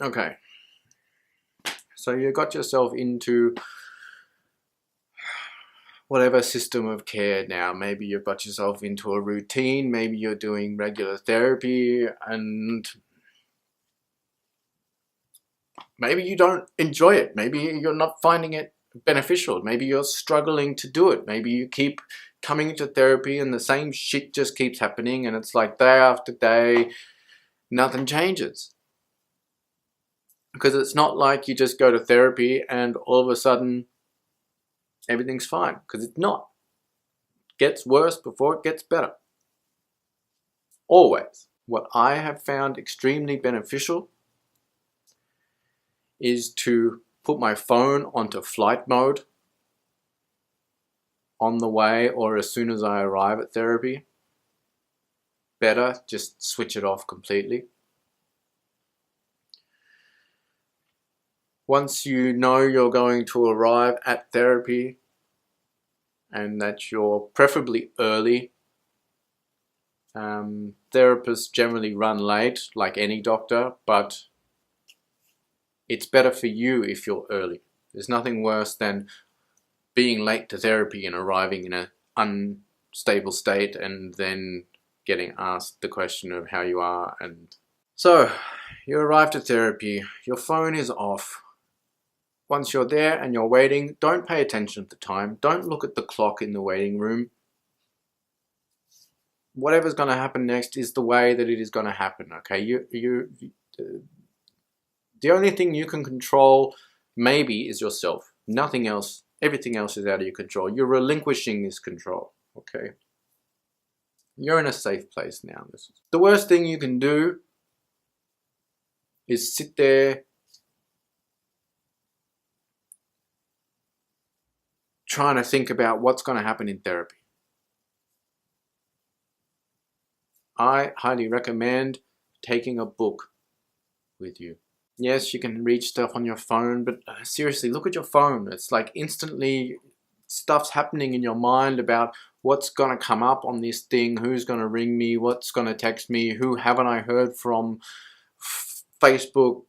Okay, so you got yourself into whatever system of care now. Maybe you've got yourself into a routine, maybe you're doing regular therapy, and maybe you don't enjoy it. Maybe you're not finding it beneficial. Maybe you're struggling to do it. Maybe you keep coming into therapy and the same shit just keeps happening, and it's like day after day, nothing changes. Because it's not like you just go to therapy and all of a sudden everything's fine, because it's not. It gets worse before it gets better. Always. What I have found extremely beneficial is to put my phone onto flight mode on the way or as soon as I arrive at therapy. Better just switch it off completely. Once you know you're going to arrive at therapy and that you're preferably early, therapists generally run late like any doctor, but it's better for you if you're early. There's nothing worse than being late to therapy and arriving in an unstable state and then getting asked the question of how you are. And so you arrived at therapy, your phone is off. Once you're there and you're waiting, don't pay attention to the time. Don't look at the clock in the waiting room. Whatever's going to happen next is the way that it is going to happen, okay? The only thing you can control maybe is yourself. Nothing else. Everything else is out of your control. You're relinquishing this control, okay? You're in a safe place now. The worst thing you can do is sit there trying to think about what's going to happen in therapy. I highly recommend taking a book with you. Yes, you can read stuff on your phone, but seriously, look at your phone. It's like instantly stuff's happening in your mind about what's going to come up on this thing, who's going to ring me, what's going to text me, who haven't I heard from, Facebook,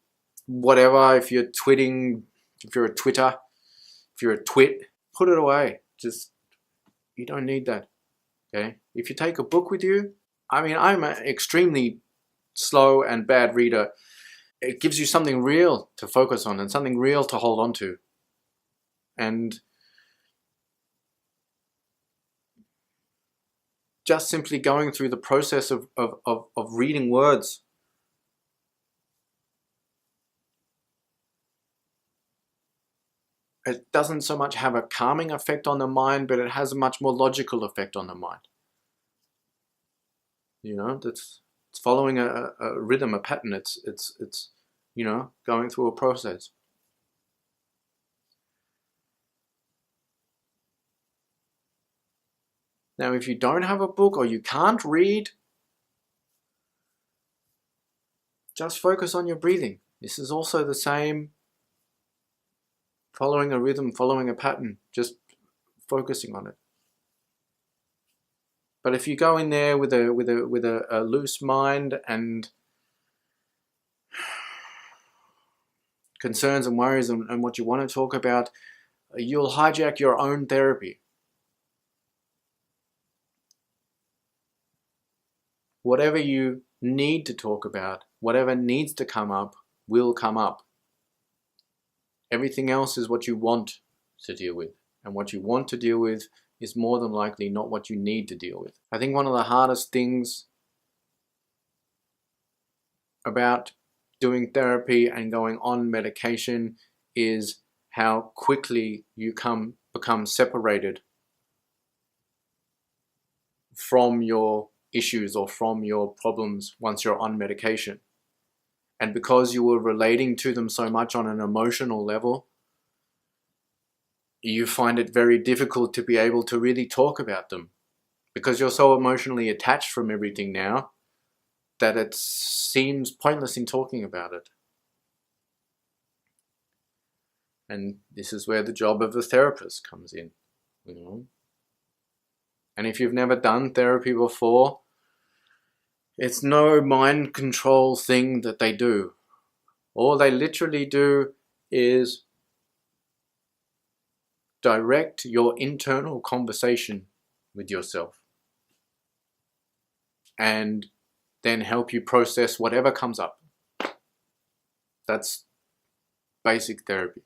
whatever. If you're twitting, if you're a Twitter, if you're a twit, put it away. Just, you don't need that, okay? If you take a book with you, I mean, I'm an extremely slow and bad reader. It gives you something real to focus on and something real to hold on to. And just simply going through the process of reading words, it doesn't so much have a calming effect on the mind, but it has a much more logical effect on the mind. You know, it's following a rhythm, a pattern. It's you know, going through a process. Now, if you don't have a book or you can't read, just focus on your breathing. This is also the same. Following a rhythm, following a pattern, just focusing on it. But if you go in there with a loose mind and concerns and worries and what you want to talk about, you'll hijack your own therapy. Whatever you need to talk about, whatever needs to come up, will come up. Everything else is what you want to deal with. And what you want to deal with is more than likely not what you need to deal with. I think one of the hardest things about doing therapy and going on medication is how quickly you become separated from your issues or from your problems once you're on medication. And because you were relating to them so much on an emotional level, you find it very difficult to be able to really talk about them because you're so emotionally attached from everything now that it seems pointless in talking about it. And this is where the job of the therapist comes in, you know. And if you've never done therapy before, it's no mind control thing that they do. All they literally do is direct your internal conversation with yourself and then help you process whatever comes up. That's basic therapy.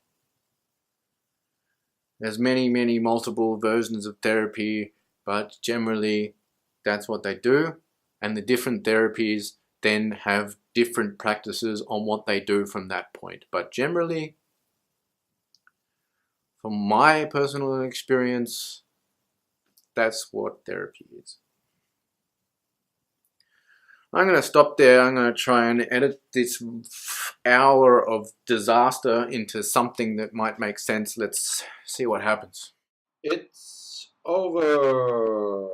There's many multiple versions of therapy, but generally that's what they do. And the different therapies then have different practices on what they do from that point. But generally, from my personal experience, that's what therapy is. I'm going to stop there. I'm going to try and edit this hour of disaster into something that might make sense. Let's see what happens. It's over.